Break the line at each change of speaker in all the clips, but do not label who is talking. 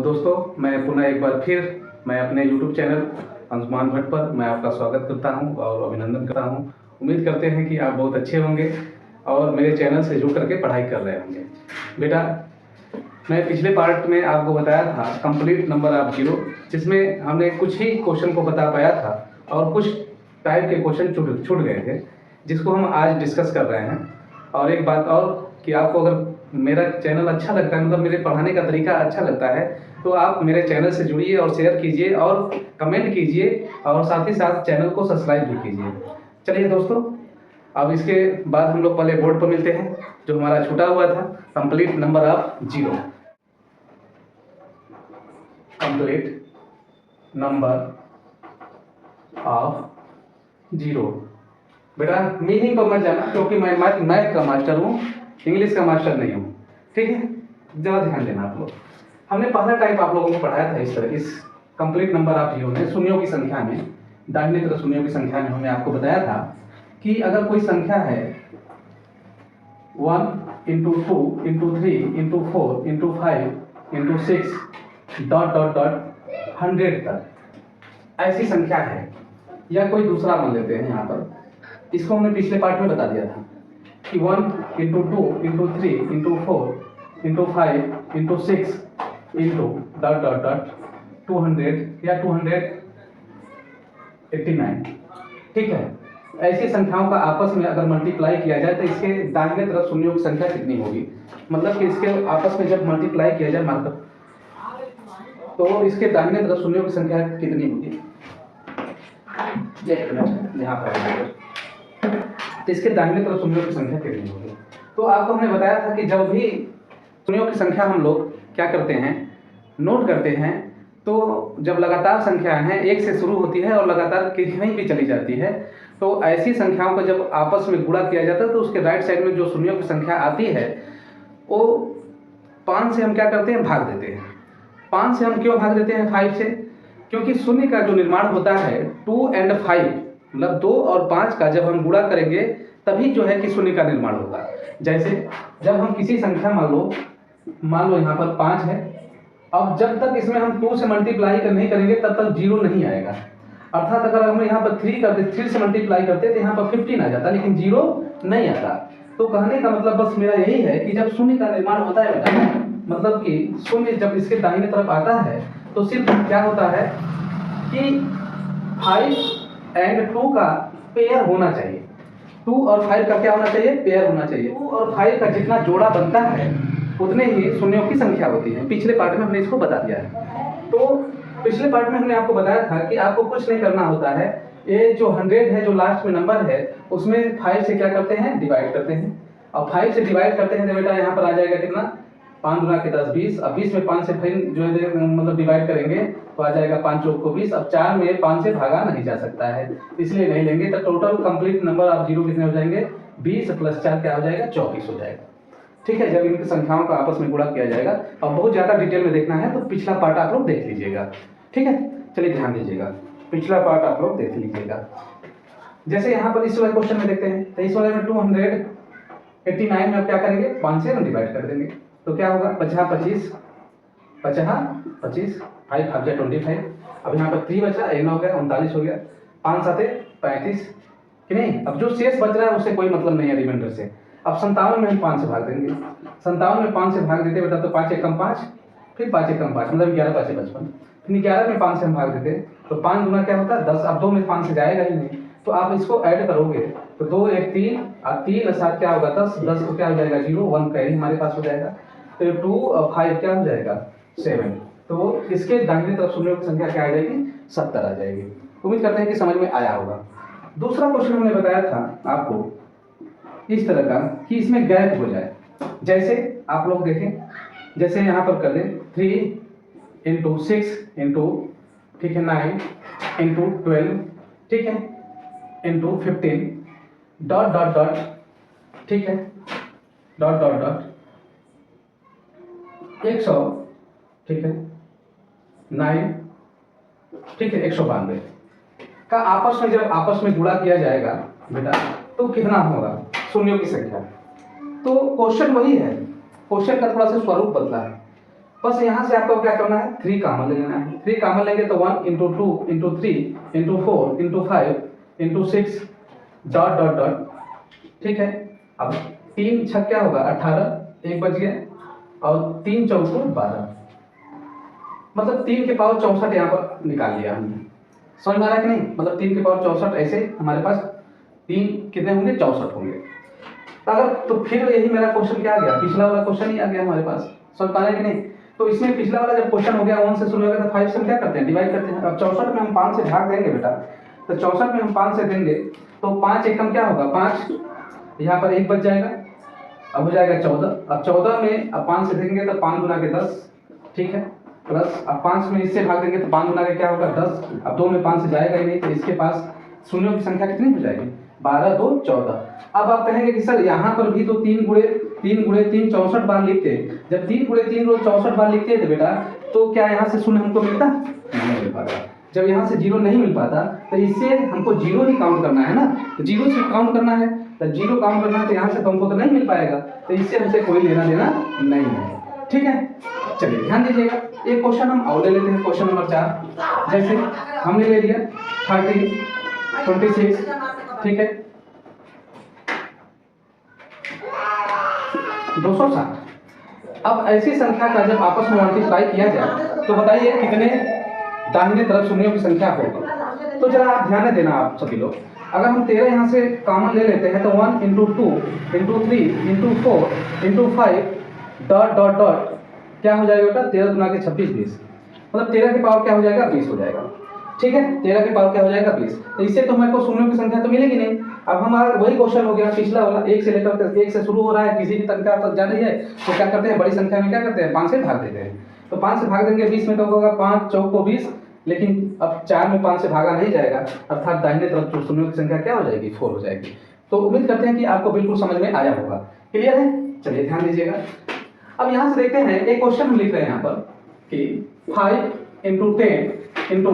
दोस्तों, मैं पुनः एक बार फिर मैं अपने YouTube चैनल अंशुमान भट्ट पर मैं आपका स्वागत करता हूं और अभिनंदन करता हूं। उम्मीद करते हैं कि आप बहुत अच्छे होंगे और मेरे चैनल से जुड़ करके पढ़ाई कर रहे होंगे। बेटा, मैं पिछले पार्ट में आपको बताया था कंप्लीट नंबर ऑफ जीरो, जिसमें हमने कुछ ही क्वेश्चन को बता पाया था और कुछ टाइप के क्वेश्चन छूट गए थे, जिसको हम आज डिस्कस कर रहे हैं। और एक बात और कि आपको अगर मेरा चैनल अच्छा लगता है, मतलब मेरे पढ़ाने का तरीका अच्छा लगता है, तो आप मेरे चैनल से जुड़िए और शेयर कीजिए और कमेंट कीजिए और साथ ही साथ चैनल को सब्सक्राइब भी कीजिए। चलिए दोस्तों, अब इसके बाद हम लोग पहले बोर्ड पर मिलते हैं, जो हमारा छूटा हुआ था complete number of zero. Complete number of zero. बेटा, मीनिंग पर मत जाना, क्योंकि मैं मैथ का मास्टर हूँ, इंग्लिश का मास्टर नहीं हूँ। ठीक है, ज़रा ध्यान देना आप लोग। हमने पहला टाइप आप लोगों को पढ़ाया था इस तरह, इस कंप्लीट नंबर ऑफ जीरो में शून्यों की संख्या में, दाहिने तरफ शून्यों की संख्या में हमने आपको बताया था कि अगर कोई संख्या है 1 into 2 into 3 into 4 into 5 into 6 dot dot dot 100 तक, ऐसी संख्या है, या कोई दूसरा मान लेते हैं यहाँ पर, इसको हमने पिछले पार्ट में बता दिया था कि 1 into 2 into 3 into 4 into 5 into 6 into dot dot dot 200 या 289। ठीक है, ऐसी संख्याओं का आपस में अगर मल्टीप्लाई किया जाए तो इसके दाहिने तरफ शून्यों की संख्या कितनी होगी, मतलब कि इसके आपस में जब मल्टीप्लाई किया जाए मार्कर, तो इसके दाहिने तरफ शून्यों की संख्या कितनी होगी। यहाँ पर तो इसके दाहिने तरफ शून्यों की संख्या कितनी होगी। तो आपको हमने बताया था कि जब भी शून्यों की संख्या हम लोग क्या करते हैं, नोट करते हैं, तो जब लगातार संख्याएं हैं, एक से शुरू होती है और लगातार कहीं भी चली जाती है, तो ऐसी संख्याओं को जब आपस में गुणा किया जाता है तो उसके राइट साइड में जो शून्यों की संख्या आती है वो 5 से हम क्या करते हैं, भाग देते हैं। 5 से हम क्यों भाग देते हैं 5 से, क्योंकि शून्य का जो निर्माण होता है 2 और 5, मतलब 2 और 5 का जब हम गुणा करेंगे तभी जो है कि शून्य का निर्माण होगा। जैसे जब हम किसी संख्या मान लो यहाँ पर 5 है, अब जब तक इसमें हम 2 से मल्टीप्लाई नहीं करेंगे तब तक जीरो नहीं आएगा। अर्थात अगर हम यहाँ पर 3 से मल्टीप्लाई करते तो यहाँ पर 15 आ जाता, लेकिन जीरो नहीं आता। तो कहने का मतलब बस मेरा यही है कि जब शून्य का निर्माण होता है बेटा, मतलब कि शून्य जब इसके दाहिने तरफ आता है तो सिर्फ क्या होता है कि 5 और 2 का पेयर होना चाहिए। 2 और 5 का क्या होना चाहिए, पेयर होना चाहिए। 2 और 5 का जितना जोड़ा बनता है उतने ही शून्यों की संख्या होती है। पिछले पार्ट में हमने इसको बता दिया है। तो पिछले पार्ट में हमने आपको बताया था कि आपको कुछ नहीं करना होता है, ये जो 100 है, जो लास्ट में नंबर है, उसमें 5 से क्या करते हैं, डिवाइड करते हैं। और 5 से डिवाइड करते हैं तो बेटा यहाँ पर आ जाएगा कितना, 5 गुना के 10 20। अब 20 में 5 से फिर जो है मतलब डिवाइड करेंगे तो आ जाएगा 5 चौक को 20। अब 4 में 5 से भागा नहीं जा सकता है, इसलिए नहीं लेंगे। तो total complete number of zero कितने हो जाएंगे, 20 + 4 क्या हो जाएगा, 24 हो जाएगा। ठीक है, जब इनकी संख्याओं का आपस में गुणा किया जाएगा। अब बहुत ज़्यादा डिटेल में देखना है तो पिछला पार्ट आप लोग देख लीजिएगा। ठीक है, चलिए ध्यान दीजिएगा, पिछला पार्ट आप लोग देख लीजिएगा। जैसे यहाँ पर इस वाले क्वेश्चन में देखते हैं, तो इस वाले में 289 में आप क्या करेंगे, 5 से हम डिवाइड कर देंगे तो क्या होगा, 50 25 5 5 25। अब यहाँ पर 3 बचा, 9 हो गया, 39 हो गया, 5 7 35 कि नहीं। अब जो शेष बच रहा है उससे कोई मतलब नहीं है रिमाइंडर से। अब 57 में हम 5 से भाग देंगे, 57 में 5 से भाग देते बेटा तो 5 एकम 5, फिर 5 एकम 5 मतलब 11 5 55, फिर 11 में 5 से हम भाग देते तो 5 गुना क्या होता है 10। अब 2 में 5 से जाएगा ही नहीं, तो आप इसको ऐड करोगे तो 2 1 3 और 3 और 7 क्या होगा 10, 10 को क्या हो जाएगा 0, 1 कैरी हमारे पास हो जाएगा। तो 2 और 5 क्या हो जाएगा 7। तो इसके दाहिने तरफ शून्यों की संख्या क्या आ जाएगी, 70 आ जाएगी। उम्मीद करते हैं कि समझ में आया होगा। दूसरा क्वेश्चन हमने बताया था आपको इस तरह का कि इसमें गैप हो जाए। जैसे आप लोग देखें, जैसे यहाँ पर कर दें 3 इंटू 6 इंटू, ठीक है, 9 इंटू 12, ठीक है, इंटू 15 डॉट डॉट डॉट, ठीक है, डॉट डॉट डॉट 100, ठीक है, 9, ठीक है, 192 का आपस में जब आपस में गुणा किया जाएगा बेटा तो कितना होगा, शून्यों की संख्या। तो क्वेश्चन वही है, क्वेश्चन का थोड़ा सा स्वरूप बदला है। बस यहाँ से आपको क्या करना है, 3 कॉमन ले लेना है। 3 कॉमन लेंगे तो 1 into 2 into 3 into 4 into 5 into 6 dot dot dot, ठीक है। अब 3 छक क्या होगा 18, 1 बच गया, और 3 चौको 12, मतलब 3 के पावर 64 यहाँ पर निकाल लिया हमने। समझ में आ रहा है कि नहीं, मतलब 3 के पावर 64 ऐसे हमारे पास 3 कितने होंगे 64 होंगे। अगर तो फिर यही मेरा क्वेश्चन क्या आ गया, पिछला वाला क्वेश्चन ही आ गया हमारे पास। समझ पा रहे हैं कि नहीं। तो इसमें पिछला वाला जब क्वेश्चन हो गया 1 से शुरू हो गया तो 5 से हम क्या करते हैं, डिवाइड करते हैं। अब 64 में हम 5 से भाग देंगे बेटा, तो 64 में हम 5 से देंगे तो 5 एकम क्या होगा 5, यहाँ पर 1 बच जाएगा, अब हो जाएगा 14। अब 14 में अब 5 से देंगे तो 5 गुना के 10, ठीक है, प्लस अब 5 में इससे भाग देंगे तो 5 गुना के क्या होगा 10। अब 2 में 5 से जाएगा ही नहीं, तो इसके पास शून्यों की संख्या कितनी हो जाएगी 12 2 14। अब आप कहेंगे कि सर यहाँ पर भी तो 3 गुणे 3 64 बार लिखते हैं। जब 3 गुणे 3 रोज 64 बार लिखते हैं तो बेटा, तो क्या यहाँ से शून्य हमको मिलता, नहीं मिल पाता। जब यहाँ से 0 नहीं मिल पाता तो इससे हमको 0 ही काउंट करना है ना, तो 0 से काउंट करना है, तो 0 काउंट करना है, तो यहाँ से तो हमको तो नहीं मिल पाएगा, तो इससे हमसे कोई लेना देना नहीं है, ठीक है। चलिए ध्यान दीजिएगा, एक क्वेश्चन हम और ले लेते हैं, क्वेश्चन नंबर 4। जैसे हमने ले लिया 30 26, ठीक है, 260। अब ऐसी संख्या का जब आपस में मल्टीप्लाई किया जाए तो बताइए कितने दाहिने तरफ शून्यों की संख्या होगी। तो जरा आप ध्यान देना आप सभी लोग, अगर हम 13 यहाँ से कॉमन ले लेते हैं तो 1 into 2 into 3 into 4 into 5 dot dot dot क्या हो जाएगा बेटा 13 गुना के 26 20, मतलब 13 के पावर क्या हो जाएगा 20 हो जाएगा, ठीक है। 13 के पावर क्या हो जाएगा 20, तो इससे तो हमारे को शून्यों की संख्या तो मिलेगी नहीं। अब हमारा वही क्वेश्चन हो गया पिछला वाला, 1 से लेकर 1 से शुरू हो रहा है, किसी भी संख्या तक जा रही है तो क्या करते हैं, बड़ी संख्या में क्या करते हैं 5 से भाग देते हैं। तो 5 से भाग देंगे 20 में तो होगा 5 चौक को 20, लेकिन अब 4 में 5 से भागा नहीं जाएगा, अर्थात दाहिने तरफ जो शून्यों की संख्या क्या हो जाएगी 4 हो जाएगी। तो उम्मीद करते हैं कि आपको बिल्कुल समझ में आया होगा, क्लियर है। चलिए ध्यान दीजिएगा, अब यहाँ से देखते हैं एक क्वेश्चन हम लिख रहे हैं यहाँ पर कि 5 इंटू 10 इंटू,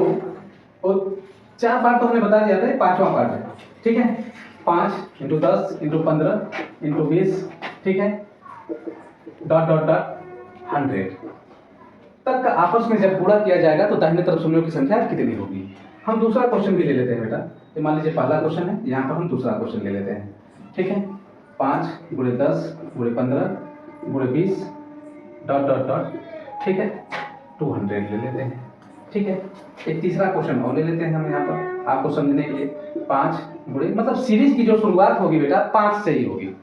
और 4 पार्ट तो हमने बता दिया था, 5वां पार्ट है, ठीक है। 5 इंटू 10 इंटू 15 इंटू 20, ठीक है, डॉट डॉट डॉट 100 तक का आपस में जब गुणा किया जाएगा तो दाहिने तरफ शून्यों की संख्या कितनी होगी। हम दूसरा क्वेश्चन भी ले लेते हैं बेटा, ये मान लीजिए पहला क्वेश्चन है, यहाँ पर हम दूसरा क्वेश्चन ले लेते हैं, ठीक है। 5 गुणे 10 गुणे 15 गुणे 20 डॉट डॉट डॉट, ठीक है, 200 ले लेते हैं, ठीक है। एक तीसरा क्वेश्चन और ले लेते हैं हम यहाँ पर आपको समझने के लिए। 5 गुणे, मतलब सीरीज की जो शुरुआत होगी बेटा 5 से ही होगी,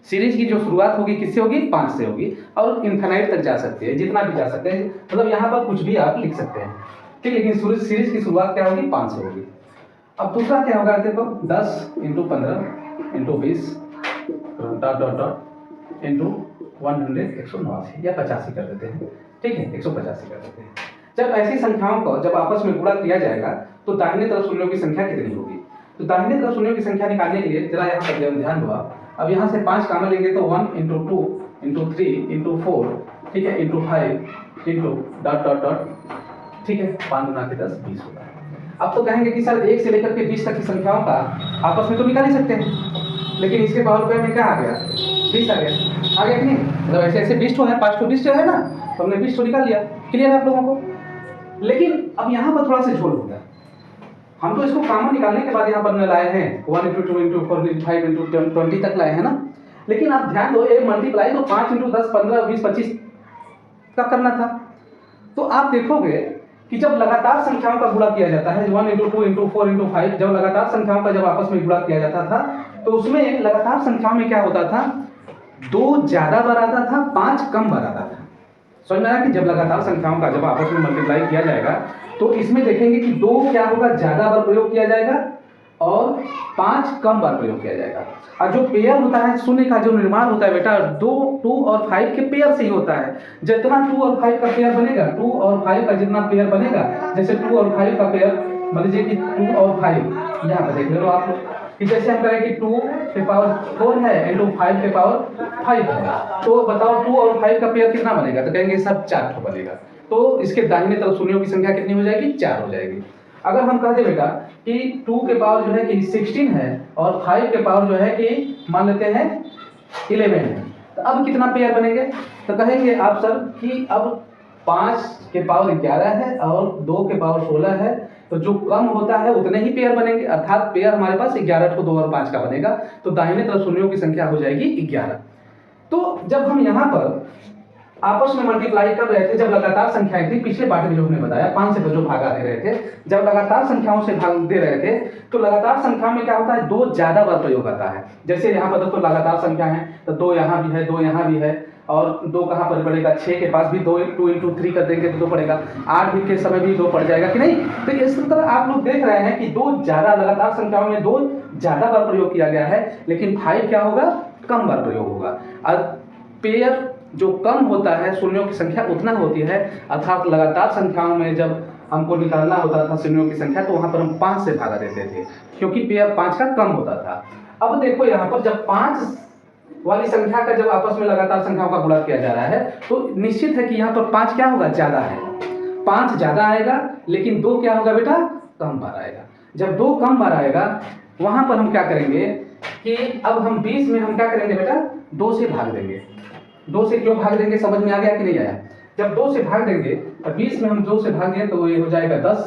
सीरीज की जो शुरुआत होगी किससे होगी 5 से होगी, और इन्फिनाइट तक जा सकते हैं, जितना भी जा सकते हैं, मतलब यहाँ पर कुछ भी आप लिख सकते हैं, ठीक, लेकिन सीरीज की शुरुआत क्या होगी 5 से होगी। अब दूसरा क्या होगा देखो, 10 into 15 into 20 dot dot dot into 100 189 या 85 कर देते हैं, ठीक है, 185 कर देते हैं। जब ऐसी संख्याओं को जब आपस में गुणा किया जाएगा तो दाहिने तरफ शून्यों की संख्या कितनी होगी। तो दाहिने तरफ शून्यों की संख्या निकालने के लिए जरा यहाँ पर ध्यान दो आप। अब यहाँ से 5 कॉमन लेंगे तो 1 इंटू 2 इंटू 3 इंटू 4, ठीक है, into 5 into dot dot dot, ठीक है, 5 गुना के 10 20 होगा। अब तो कहेंगे कि सर 1 से लेकर के 20 तक की संख्याओं का आपस में तो निकाल ही सकते हैं, लेकिन इसके पावर रुपये में क्या आ गया 20 आ गया कि नहीं, मतलब ऐसे ऐसे 20 है, 5 to 20 है ना, तो हमने 20 निकाल लिया, क्लियर है आप लोगों को। लेकिन अब यहाँ पर थोड़ा सा झोल होता है, हम तो इसको कॉमन निकालने के बाद यहाँ पर लाए हैं 1 इंटू 2 इंटू 4 इंटू 5 इंटू 20 तक लाए हैं ना, लेकिन आप ध्यान दो ये मल्टीप्लाई तो 5 इंटू 10 15 20 25 का करना था। तो आप देखोगे कि जब लगातार संख्याओं का गुणा किया जाता है 1 इंटू 2 इंटू 4 इंटू 5, जब लगातार संख्याओं का जब आपस में गुणा किया जाता था तो उसमें लगातार संख्याओं में क्या होता था, 2 ज्यादा बार आता था, 5 कम बार आता था। समझ में आया कि जब लगातार संख्याओं का जब आपस में मल्टीप्लाई किया जाएगा तो इसमें देखेंगे कि 2 क्या होगा ज्यादा बार प्रयोग किया जाएगा और 5 कम बार प्रयोग किया जाएगा। और जो पेयर होता है शून्य का जो निर्माण होता है बेटा 2 और 5 के पेयर से ही होता है। जितना 2 और 5 का पेयर बनेगा, 2 और 5 का जितना पेयर बनेगा, जैसे 2 और 5 का पेयर मान लीजिए कि 2 और 5 यहाँ पर देख लो आप कि जैसे हम करें कि 2 के पावर 4 है इंटू 5 के पावर 5 है, तो बताओ 2 और 5 का पेयर कितना बनेगा, तो कहेंगे सब 4 बनेगा। तो इसके दाहिने तरफ शून्यों की संख्या कितनी हो जाएगी 4 हो जाएगी। अगर हम कहते बेटा कि 2 के पावर जो है कि 16 है और 5 के पावर जो है कि मान लेते हैं 11 है, तो अब कितना पेयर बनेंगे, तो कहेंगे आप सर कि अब 5 के पावर 11 है और 2 के पावर 16 है, तो जो कम होता है उतने ही पेयर बनेंगे, अर्थात पेयर हमारे पास 11 को 2 और 5 का बनेगा, तो दाहिने तरफ शून्यों की संख्या हो जाएगी 11। तो जब हम यहाँ पर आपस में मल्टीप्लाई कर रहे थे, जब लगातार संख्याएं थी, पिछले पाठ में जो हमने बताया 5 से जो भागा दे रहे थे, जब लगातार संख्याओं से भाग दे रहे थे, तो लगातार संख्याओं में क्या होता है, 2 ज्यादा बार प्रयोग आता है। जैसे यहाँ पर तो लगातार संख्या है, तो 2 यहाँ भी है, 2 यहाँ भी है, और 2 कहाँ पर पड़ेगा, 6 के पास भी 2 × 3 कर देंगे तो 2 पड़ेगा, 8 भी के समय भी 2 पड़ जाएगा कि नहीं। तो इस तरह आप लोग देख रहे हैं कि 2 ज्यादा, लगातार संख्याओं में 2 ज्यादा बार प्रयोग किया गया है, लेकिन 5 क्या होगा, कम बार प्रयोग होगा। और पेयर जो कम होता है, शून्यों की संख्या उतना होती है, अर्थात लगातार संख्याओं में जब हमको निकालना होता था शून्यों की संख्या, तो वहां पर हम 5 से भागा देते थे, क्योंकि पेयर 5 का कम होता था। अब देखो यहाँ पर जब 5 वाली संख्या का जब आपस में लगातार संख्याओं का गुणा किया जा रहा है, तो निश्चित है कि यहाँ पर 5 क्या होगा, ज्यादा है, 5 ज्यादा आएगा, लेकिन 2 क्या होगा बेटा, कम बार आएगा। जब 2 कम बार आएगा, वहां पर हम क्या करेंगे कि अब हम 20 में हम क्या करेंगे बेटा, 2 से भाग देंगे। 2 से क्यों भाग देंगे, समझ में आ गया कि नहीं आया। जब 2 से भाग देंगे और 20 में हम 2 से भाग देंगे तो ये हो जाएगा 10,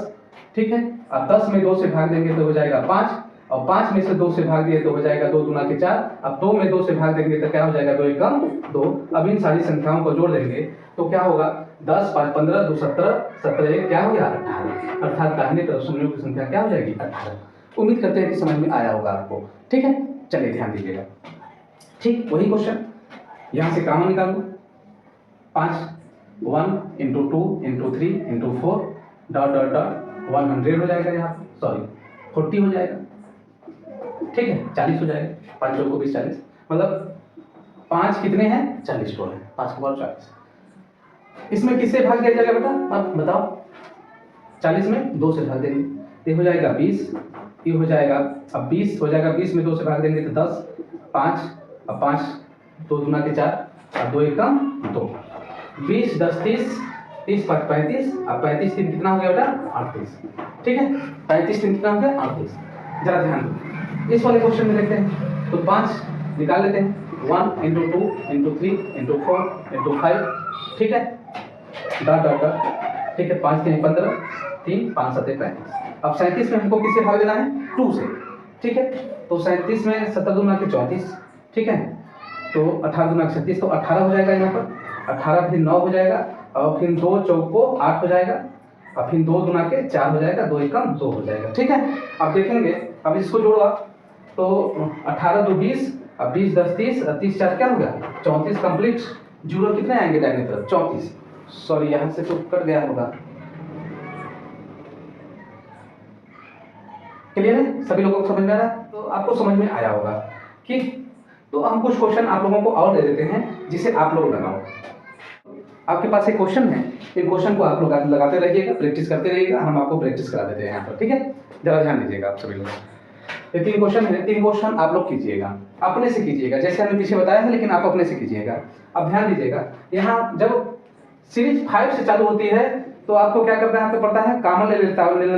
ठीक है। अब 10 में 2 से भाग देंगे तो हो जाएगा 5, और 5 में से 2 से भाग दिए तो हो जाएगा 2 दूना के 4। अब 2 में 2 से भाग देंगे तो क्या हो जाएगा, 2 एक कम 2। अब इन सारी संख्याओं को जोड़ देंगे तो क्या होगा, 10 5 15 2 17, 17 एक क्या हो गया, 18, अर्थात दाहिने तरफ शून्यों की संख्या क्या हो जाएगी, 18। उम्मीद करते हैं कि समझ में आया होगा आपको, ठीक है। चलिए ध्यान दीजिएगा, ठीक वही क्वेश्चन यहाँ से कॉमन निकाल लो, 5 1 × 2 × 3 × 4 डॉट डॉट डॉट 100 हो जाएगा, यहाँ सॉरी 40 हो जाएगा, ठीक है, 40 हो जाएगा, 5 2 को 20 40, मतलब 5 कितने हैं, 40 को है, 5 के पावर 40। इसमें किससे भाग दिया जाएगा बेटा, अब बताओ, 40 में 2 से भाग देंगे, ये हो जाएगा 20, ये हो जाएगा, अब 20 हो जाएगा, 20 में 2 से भाग देंगे तो 10, 5, अब 5 2 दूना के 4, अब 2 एक कम 2, 20 10 30, 30 5 35, अब 35 3 कितना हो गया बेटा, 38, ठीक है, 35 3 कितना हो गया, 38। जरा ध्यान दो, इस वाले क्वेश्चन में देखते हैं, तो 5 निकाल लेते हैं, 1 × 2 × 3 × 4 × 5, ठीक है, डॉट डॉट डॉट, ठीक है, 5 3 15, 3 5 7 35। अब 37 में हमको किससे भाग देना है, 2 से, ठीक है, तो 37 में 17 दूना के 34, ठीक है, तो 18 दूना 36, तो 18 हो जाएगा यहाँ पर, 18 फिर 9 हो जाएगा, और फिर 2 चौको 8 हो जाएगा, और फिर 2 दूना के 4 हो जाएगा, 2 एकम 2 हो जाएगा, ठीक है। अब देखेंगे, अब इसको जोड़ा तो 18 2 20, अब 20 10 30, 30 4 क्या हो गया, 34 कंप्लीट। जीरो कितने आएंगे दाहिने तरफ, 34, सॉरी यहाँ से तो कट गया होगा, क्लियर है, सभी लोगों को समझ में आ रहा है, तो आपको समझ में आया होगा कि, तो हम कुछ क्वेश्चन आप लोगों को और दे देते हैं जिसे आप लोग लगाओ। आपके पास एक क्वेश्चन है, इन क्वेश्चन को आप लोग लगाते रहिएगा, प्रैक्टिस करते रहिएगा, हम आपको प्रैक्टिस करा देते हैं यहाँ पर, ठीक है। जरा ध्यान दीजिएगा आप सभी लोग, ये 3 क्वेश्चन है, 3 क्वेश्चन आप लोग कीजिएगा, अपने से कीजिएगा, जैसे हमने पीछे बताया है, लेकिन आप अपने से कीजिएगा। अब ध्यान दीजिएगा, यहाँ जब सीरीज 5 से चालू होती है तो आपको क्या करना है, आपको पड़ता है कॉमन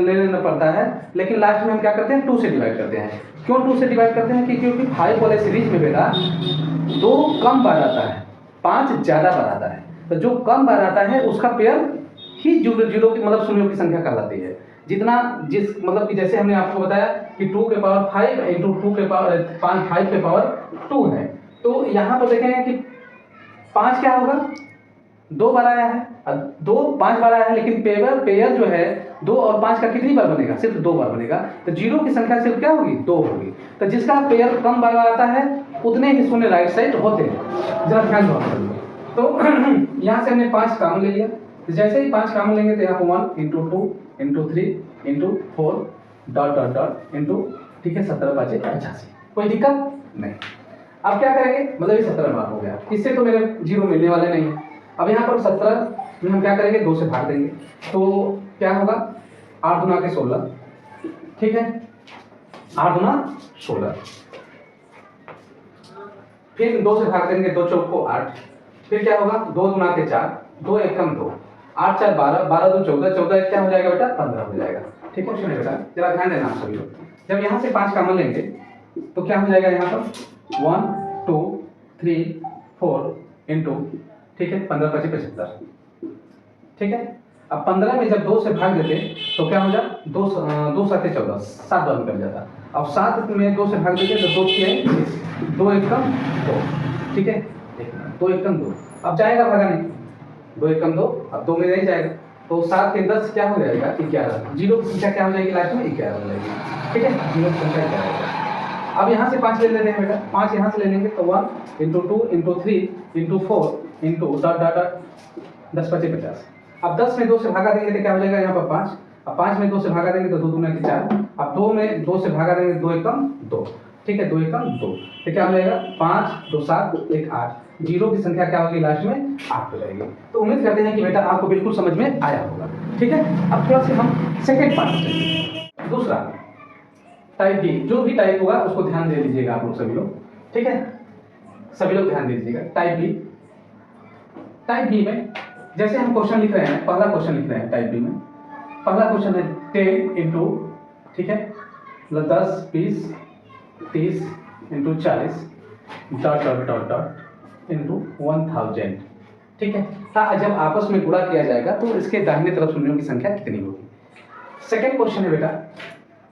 ले लेना पड़ता है, लेकिन लास्ट में हम क्या करते हैं, 2 से डिवाइड करते हैं। क्यों 2 से डिवाइड करते हैं, क्योंकि 5 वाले सीरीज में बेटा 2 कम बार आता है, 5 ज्यादा बार आता है, तो जो कम बार आता है उसका पेयर ही जीरो की मतलब शून्यों की संख्या कहलाती है। जितना जिस मतलब कि जैसे हमने आपको बताया कि 2 के पावर 5 × 2 के पावर 5 के पावर 2 है, तो यहाँ पर देखेंगे कि 5 क्या होगा, 2 बार आया है, 2 5 बार आया है, लेकिन पेयर जो है 2 और 5 का कितनी बार बनेगा, सिर्फ 2 बार बनेगा, तो जीरो की संख्या सिर्फ क्या होगी, 2 होगी। तो जिसका पेयर कम बार आता है उतने ही शून्य राइट साइड होते हैं, जरा ध्यान दो। तो यहाँ से हमने 5 कॉमन ले लिया, जैसे ही 5 कॉमन लेंगे तो यहाँ पर 1 × 2 × 3 × 4 डॉट डॉट डॉट इंटू, ठीक है, 17 5 85, कोई दिक्कत नहीं। अब क्या करेंगे, मतलब ये 17 बार हो गया, इससे तो मेरे जीरो मिलने वाले नहीं है। अब यहाँ पर 17 में हम क्या करेंगे, 2 से भाग देंगे, तो क्या होगा, 8 दूना के 16, ठीक है, 8 दूना 16, फिर 2 से भाग देंगे, 2 चौक को 8, फिर क्या होगा, 2 दूना के 4, 2 एकम 2, 8 4 12, 12 2 14, 14 क्या हो जाएगा बेटा, 15 हो जाएगा, ठीक है। सुनिए बेटा, जरा ध्यान देना आप सभी लोग, जब यहाँ से 5 कॉमन लेंगे तो क्या हो जाएगा, यहाँ पर 1 2 3 4 इंटू, ठीक है, 15 25 75, ठीक है। अब 15 में जब 2 से भाग देते तो क्या हो जाता, 2 7 14, 7 बार निकल जाता। अब 7 में 2 से भाग देते तो 2 6, 2 1 कम 2, ठीक है, 2 1 कम 2, अब जाएगा भागा नहीं, 2 1 कम 2, अब 2 में नहीं जाएगा, तो 7 के 10 क्या हो जाएगा 11, जीरो की संख्या क्या हो जाएगी लास्ट में 11 हो जाएगी, ठीक है, जीरो की संख्या 11 हो जाएगी। अब यहाँ से 5 ले लेते हैं बेटा, 5 यहाँ से ले लेंगे तो 1 into 2 into 3 into 4 into dot dot dot 10 25 50। अब 10 में 2 से भागा देंगे तो क्या हो जाएगा यहाँ पर 5, अब 5 में 2 से भागा देंगे तो 2 दूना 4, अब 2 में 2 से भागा देंगे 2 1 कम 2, ठीक है, 2 1 कम 2, तो क्या हो जाएगा 5 2 7 1 8, जीरो की संख्या क्या होगी लास्ट में 8 हो जाएगी। तो उम्मीद करते हैं कि बेटा आपको बिल्कुल समझ में आया होगा, ठीक है। अब थोड़ा सा हम सेकेंड पार्ट चलेंगे, दूसरा टाइप बी, जो भी टाइप होगा उसको ध्यान दे लीजिएगा आप लोग सभी लोग, ठीक है, सभी लोग ध्यान दे लीजिएगा। टाइप बी, टाइप बी में जैसे हम क्वेश्चन लिख रहे हैं, पहला क्वेश्चन लिख रहे हैं टाइप बी में, पहला क्वेश्चन है 10 इंटू, ठीक है, मतलब 10 20 30 into 40 dot dot dot dot into 1000, ठीक है। हाँ, जब आपस में गुणा किया जाएगा तो इसके दाहिने तरफ शून्यों की संख्या कितनी होगी। सेकेंड क्वेश्चन है बेटा,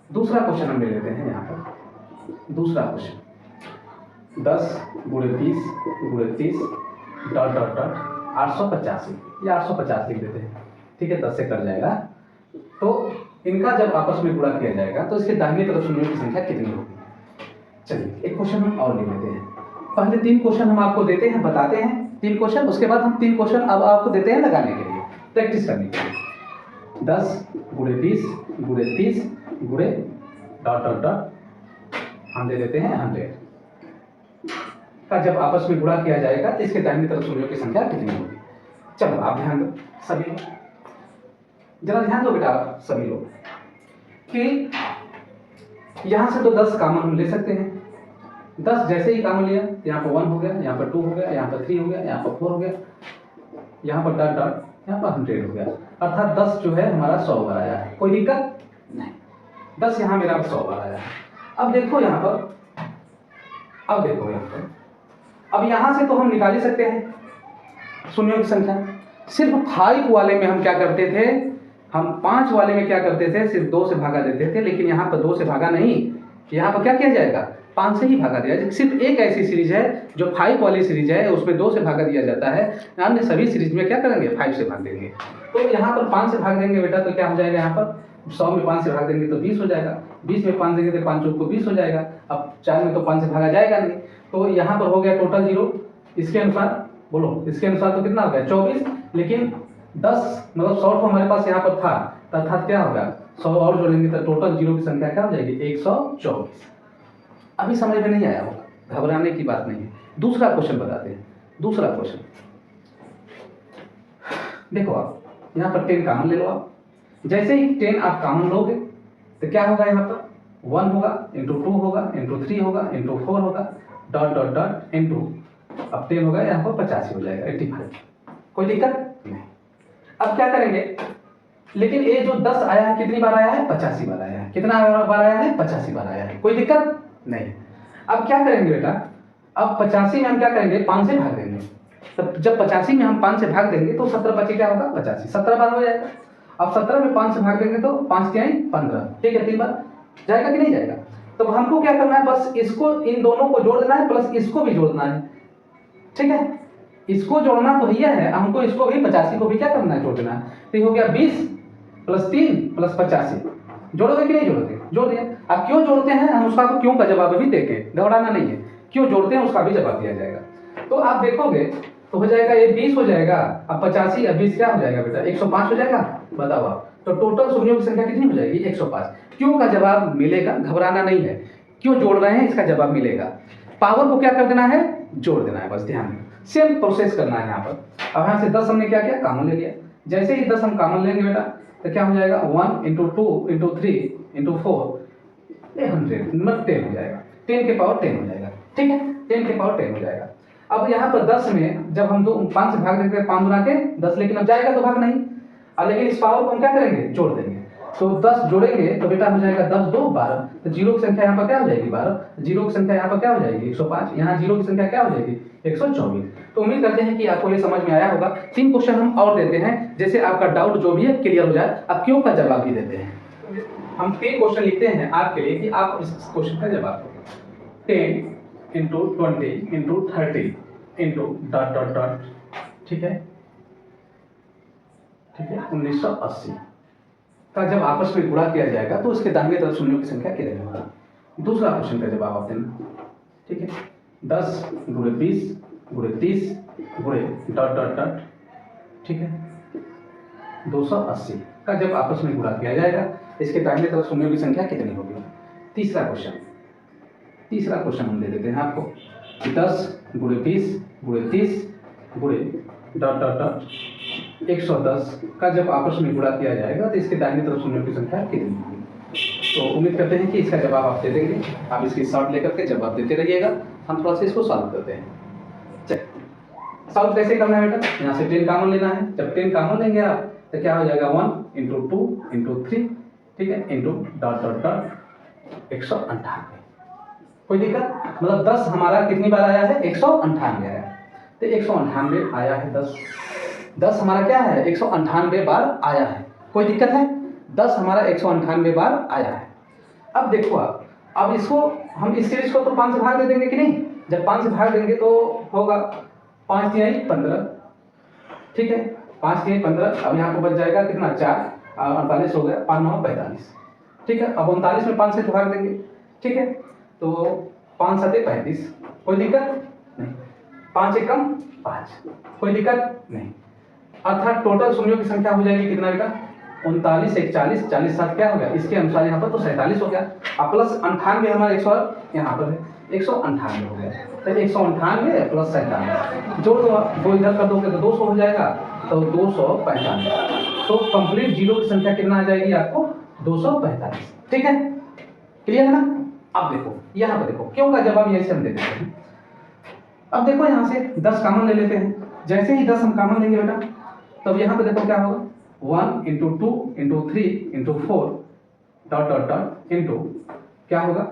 दूसरा क्वेश्चन हम ले लेते हैं यहाँ पर, दूसरा क्वेश्चन 10 गुणे 30 गुणे 30 डॉट डॉट डॉट 885 या 850 लिख देते हैं, ठीक है, 10 से कट जाएगा, तो इनका जब आपस में गुणा किया जाएगा तो इसके दाहिने तरफ शून्यों की संख्या कितनी होगी। चलिए एक क्वेश्चन हम और ले लेते हैं, पहले 3 क्वेश्चन हम आपको देते हैं, बताते हैं 3 क्वेश्चन, उसके बाद हम 3 क्वेश्चन अब आपको देते हैं लगाने के लिए, प्रैक्टिस करने के लिए। 10 गुणे 20 गुणे 30 गुणे डॉट डॉट डॉट हम दे देते हैं 100 का जब आपस में गुणा किया जाएगा तो इसके दाहिने तरफ शून्यों की संख्या कितनी होगी। चलो आप ध्यान दो सभी लोग, जरा ध्यान दो बेटा आप सभी लोग कि यहां से तो 10 कॉमन हम ले सकते हैं, 10 जैसे ही कॉमन लिया, यहाँ पर 1 हो गया, यहाँ पर 2 हो गया, यहाँ पर 3 हो गया, यहाँ पर 4 हो गया, यहाँ पर डॉट डॉट, यहाँ पर 100 हो गया, अर्थात 10 जो है हमारा 100 बार आया है, कोई दिक्कत नहीं, 10 यहाँ मेरा 100 बार आया है। अब देखो यहाँ पर, अब देखो यहाँ पर, अब यहाँ से तो हम निकाल ही सकते हैं शून्यों की संख्या, सिर्फ 5 वाले में हम क्या करते थे, हम 5 वाले में क्या करते थे, सिर्फ 2 से भागा देते थे, लेकिन यहाँ पर 2 से भागा नहीं, यहाँ पर क्या किया जाएगा 5 से ही भागा दिया जाएगा। सिर्फ एक ऐसी सीरीज है जो 5 वाली सीरीज है, उसमें 2 से भागा दिया जाता है, अन्य सभी सीरीज में क्या करेंगे 5 से भाग देंगे। तो यहाँ पर 5 से भाग देंगे बेटा तो क्या हो जाएगा, यहाँ पर 100 में 5 से भाग देंगे तो 20 हो जाएगा, 20 में 5 देंगे तो 5 को 20 हो जाएगा, अब 4 में तो 5 से भागा जाएगा नहीं, तो यहाँ पर हो गया टोटल 0, इसके अनुसार बोलो, इसके अनुसार तो कितना हो गया 24, लेकिन 10 मतलब 100 तो हमारे पास यहाँ पर था, अर्थात क्या होगा 100 और जोड़ेंगे तो टोटल 0 की संख्या क्या हो जाएगी 124। अभी समझ में नहीं आया होगा, घबराने की बात नहीं है। दूसरा क्वेश्चन बताते हैं, दूसरा क्वेश्चन देखो, आप यहाँ पर 10 कॉमन ले लो, आप जैसे ही 10 आप कॉमन लोगे तो क्या होगा, यहाँ पर 1 होगा इंटू 2 होगा इंटू 3 होगा इंटू 4 होगा डॉट डॉट डॉट इंटू, अब 10 होगा यहाँ पर 85 हो जाएगा 85, कोई दिक्कत नहीं। अब क्या करेंगे, लेकिन ये जो 10 आया है कितनी बार आया है 85 बार आया है, कितना बार आया है 85 बार आया है, कोई दिक्कत नहीं। अब क्या करेंगे बेटा, अब 85 में हम क्या करेंगे 5 से भाग देंगे, तब जब 85 में हम 5 से भाग देंगे तो 17 25 क्या होगा 85, 17 बार हो जाएगा। अब 17 में 5 से भाग देंगे तो 5 के 15, ठीक है, 3 बार जाएगा कि नहीं जाएगा। तो हमको क्या करना है, बस इसको इन दोनों को जोड़ देना है, प्लस इसको भी जोड़ना है, ठीक है, इसको जोड़ना तो भैया है, हमको इसको भी 85 को भी क्या करना है जोड़ देना है। तो ये हो गया 20 प्लस 3 प्लस 85, जोड़ोगे कि नहीं जोड़ोगे, जोड़ दिया। अब क्यों जोड़ते हैं हम उसका क्यों का जवाब अभी देखें, घबराना नहीं है, क्यों जोड़ते हैं उसका भी जवाब दिया जाएगा। तो आप देखोगे तो हो जाएगा ये 20 हो जाएगा, अब 85 अब 20 क्या हो जाएगा बेटा 105 हो जाएगा, बताओ आप। तो टोटल शून्यों की संख्या कितनी हो जाएगी 105, क्यों का जवाब मिलेगा, घबराना नहीं है, क्यों जोड़ रहे हैं इसका जवाब मिलेगा। पावर को क्या कर देना है, जोड़ देना है, बस ध्यान में सेम प्रोसेस करना है यहाँ पर। अब यहाँ से 10 हमने क्या किया कॉमन ले लिया, जैसे ही 10 हम कॉमन लेंगे बेटा तो क्या हो जाएगा 1 इंटू 2 इंटू 3 इंटू 4 100 मतलब 10 हो जाएगा, 10 के पावर 10 हो जाएगा, ठीक है, 10 के पावर 10 हो जाएगा। अब यहाँ पर 10 में जब हम 5 से भाग देते हैं 5 गुना के 10, लेकिन अब जाएगा तो भाग नहीं, अब लेकिन इस पावर को हम क्या करेंगे जोड़ देंगे। तो 10 जोड़ेंगे तो बेटा हो जाएगा 10 2 12। तो जीरो की संख्या यहाँ पर क्या हो जाएगी 12, जीरो की संख्या यहाँ पर क्या हो जाएगी 105, यहाँ जीरो की संख्या क्या हो जाएगी 124। तो उम्मीद करते हैं कि आपको ये समझ में आया होगा। 3 क्वेश्चन हम और देते हैं, जैसे आपका डाउट जो भी है क्लियर हो जाए। अब क्यों का जवाब भी देते हैं। हम 3 क्वेश्चन लिखते हैं आपके लिए कि आप इस क्वेश्चन का जवाब दो। 10 into 20 into 30 into dot dot dot, ठीक है 1980 का जब आपस में गुणा किया जाएगा तो उसके दाहिने तरफ शून्यों की संख्या कितनी होगी। दूसरा क्वेश्चन का जवाब आप देना, ठीक है 10 गुणे 20 गुणे 30 गुणे डॉट डॉट डॉट, ठीक है 280 का जब आपस में गुणा किया जाएगा इसके दाहिने तरफ शून्यों की संख्या कितनी होगी। तीसरा क्वेश्चन हम दे देते हैं आपको, 10 गुणे 20 गुणे 30 गुणे डॉट डॉट डॉट 110 का जब आपस में गुणा किया जाएगा तो इसके दाहिने तरफ शून्यों की संख्या कितनी होगी। तो उम्मीद करते हैं कि इसका जवाब आप दे देंगे। आप इसकी शॉर्ट लेकर के जवाब देते रहिएगा, हम थोड़ा सा इसको सॉल्व करते हैं। चलिए सॉल्व कैसे करना है बेटा, यहाँ से 10 कॉमन लेना है। जब 10 कॉमन लेंगे आप तो क्या हो जाएगा 1 इंटू 2 इंटू 3, ठीक है इंटू डॉट डॉट डॉट 198। कोई दिक्कत, मतलब 10 हमारा कितनी बार आया है 198 आया, तो 198 आया है 10 हमारा क्या है 198 बार आया है। कोई दिक्कत है, 10 हमारा 198 बार आया है। अब देखो आप, अब इसको हम इस सीरीज को तो 5 से भाग दे देंगे कि नहीं। जब 5 से भाग देंगे तो होगा 5 तिहाई 15, ठीक है 5 तिहाई 15। अब यहाँ पर बच जाएगा कितना 4 और 48 हो गया, 5 9 45, ठीक है। अब 39 में 5 से भाग देंगे, ठीक है तो 5 7 35। कोई दिक्कत नहीं, 5 1 कम 5, कोई दिक्कत नहीं। अर्थात टोटल शून्यों की संख्या हो जाएगी कितना बेटा 39 1 40 40 7 क्या हो गया, इसके अनुसार यहाँ पर तो 47 हो गया। अब प्लस 98 हमारा 100 यहाँ पर है 198 हो गया, तो 198 प्लस 47 जोड़ दो, दो इधर कर दोगे तो 200 हो जाएगा, तो 245। तो कंप्लीट जीरो की संख्या कितना आ जाएगी आपको 245, ठीक है क्लियर है ना। अब देखो यहाँ पर देखो क्यों का जवाब यही से हम दे देते हैं। अब देखो यहाँ से 10 कॉमन ले लेते हैं। जैसे ही 10 हम कॉमन लेंगे बेटा तब यहाँ पे देखो क्या होगा 1 into 2 into 3 into 4 dot dot dot into क्या होगा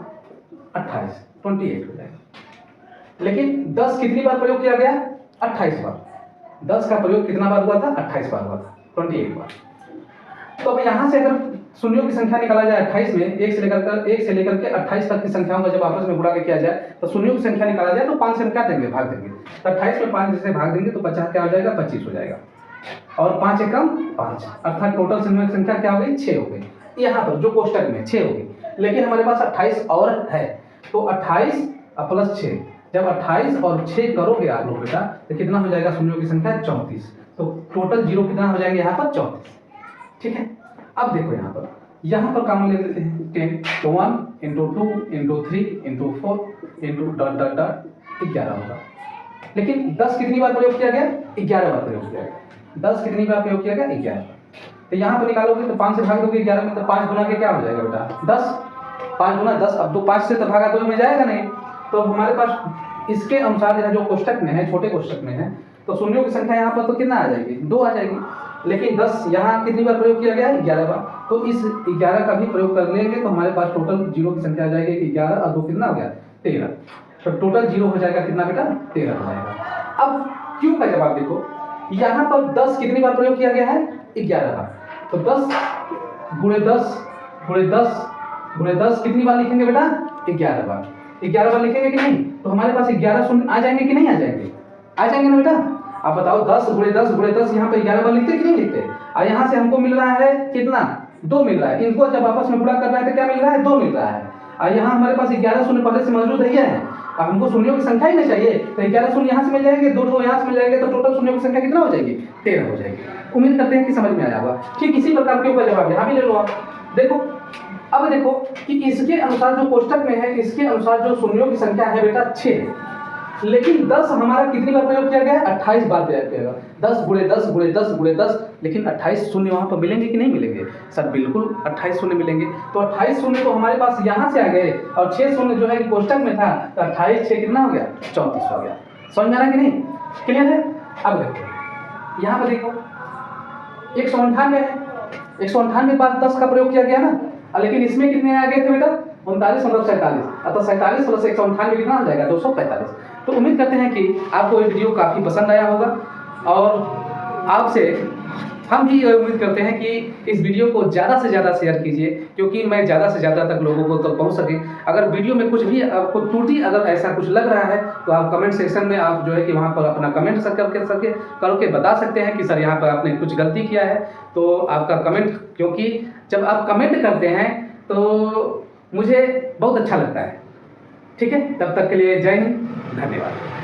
28 28 हो जाएगा। लेकिन 10 कितनी बार प्रयोग किया गया 28 बार। 10 का प्रयोग कितना बार हुआ था 28 बार हुआ था, 28 बार। तो अब यहाँ से अगर शून्यों की संख्या निकाला जाए 28 में 1 से लेकर के 28 तक की संख्याओं का जब आपस में गुणा किया जाए तो शून्यों की संख्या निकाला जाए तो 5 से क्या देंगे भाग देंगे, तो 28 में 5 से भाग देंगे तो 50 क्या हो जाएगा 25 हो जाएगा, और 5 एकम 5 अर्थात टोटल शून्यों की संख्या क्या हो गई 6 हो गई। यहाँ पर जो कोष्टक में 6 हो गई, लेकिन हमारे पास 28 और है तो 28 प्लस 6, जब 28 और 6 करोगे आप लोग बेटा तो कितना हो जाएगा शून्यों की संख्या 34। तो टोटल जीरो कितना हो जाएंगे यहाँ पर 34, ठीक है। अब देखो यहाँ पर कॉमन ले लेते हैं 10, तो 1 into 2 into 3 into 4 into dot dot dot 11 होगा। लेकिन 10 कितनी बार प्रयोग किया गया 11 बार प्रयोग किया गया। 10 कितनी बार प्रयोग किया गया 11। तो यहाँ पर निकालोगे तो 5 से भाग दोगे 11 में, तो 5 गुना के क्या हो जाएगा बेटा 10, 5 गुना 10। अब 5 से तो भागा 2 में जाएगा नहीं, तो हमारे पास इसके अनुसार यहाँ जो कोष्टक में है छोटे कोष्टक में है तो शून्यों की संख्या यहाँ पर तो कितना आ जाएगी 2 आ जाएगी। लेकिन 10 यहाँ कितनी बार प्रयोग किया गया 11 बार, तो इस 11 का भी प्रयोग कर लेंगे तो हमारे पास टोटल जीरो की संख्या आ जाएगी 11 और 2 कितना हो गया 13। तो टोटल जीरो हो जाएगा कितना बेटा 13 हो जाएगा। अब क्यों का जवाब देखो, यहाँ पर 10 कितनी बार प्रयोग किया गया है 11 बार, तो 10 गुणे 10 गुणे 10 गुणे 10 कितनी बार लिखेंगे बेटा 11 बार। 11 बार लिखेंगे कि नहीं, तो हमारे पास 11 शून्य आ जाएंगे कि नहीं आ जाएंगे, आ जाएंगे ना बेटा। आप बताओ 10 गुणे 10 गुणे 10 यहाँ पे 11 बार लिखते कि नहीं लिखते। और यहाँ से हमको मिल रहा है कितना 2 मिल रहा है, इनको जब आपस में गुणा कर रहा है तो क्या मिल रहा है 2 मिल रहा है। और यहाँ हमारे पास 11 शून्य पहले से मौजूद है। अब हमको शून्यों की संख्या ही नहीं चाहिए, तो 11 शून्य यहाँ से मिल जाएंगे, 2 यहाँ से मिल जाएंगे, तो टोटल शून्यों की संख्या कितना हो जाएगी 13 हो जाएगी। उम्मीद करते हैं कि समझ में आया होगा। ठीक इसी प्रकार के ऊपर जवाब यहाँ भी ले लो आप। देखो अब देखो कि इसके अनुसार जो कोष्टक में है इसके अनुसार जो शून्यों की संख्या है बेटा 6, लेकिन 10 हमारा कितनी बार प्रयोग किया गया 28 बार प्रयोग किया गया। 10 गुणे 10 गुणे 10 गुणे 10, लेकिन 28 शून्य वहाँ पर मिलेंगे कि नहीं मिलेंगे सर, बिल्कुल 28 शून्य मिलेंगे। तो 28 शून्य तो हमारे पास यहाँ से आ गए और 6 शून्य जो है कोष्टक में था, तो 28 6 कितना हो गया 34 हो गया। समझ में आ रहा है कि नहीं, क्लियर है। अब देखो यहाँ पर देखो 198 है, 198 बार 10 का प्रयोग किया गया ना, लेकिन इसमें कितने आ गए थे बेटा? 39.47। अतः 47 प्लस 198 कितना आ जाएगा? 245। तो उम्मीद करते हैं कि आपको ये वीडियो काफ़ी पसंद आया होगा, और आपसे हम भी उम्मीद करते हैं कि इस वीडियो को ज़्यादा से ज़्यादा शेयर कीजिए, क्योंकि मैं ज़्यादा से ज़्यादा तक लोगों को तक पहुंच सके। अगर वीडियो में कुछ भी आपको त्रुटि अगर ऐसा कुछ लग रहा है तो आप कमेंट सेक्शन में आप जो है कि वहां पर अपना कमेंट करके बता सकते हैं कि सर यहाँ पर आपने कुछ गलती किया है। तो आपका कमेंट, क्योंकि जब आप कमेंट करते हैं तो मुझे बहुत अच्छा लगता है। ठीक है, तब तक के लिए जय हिंद, धन्यवाद।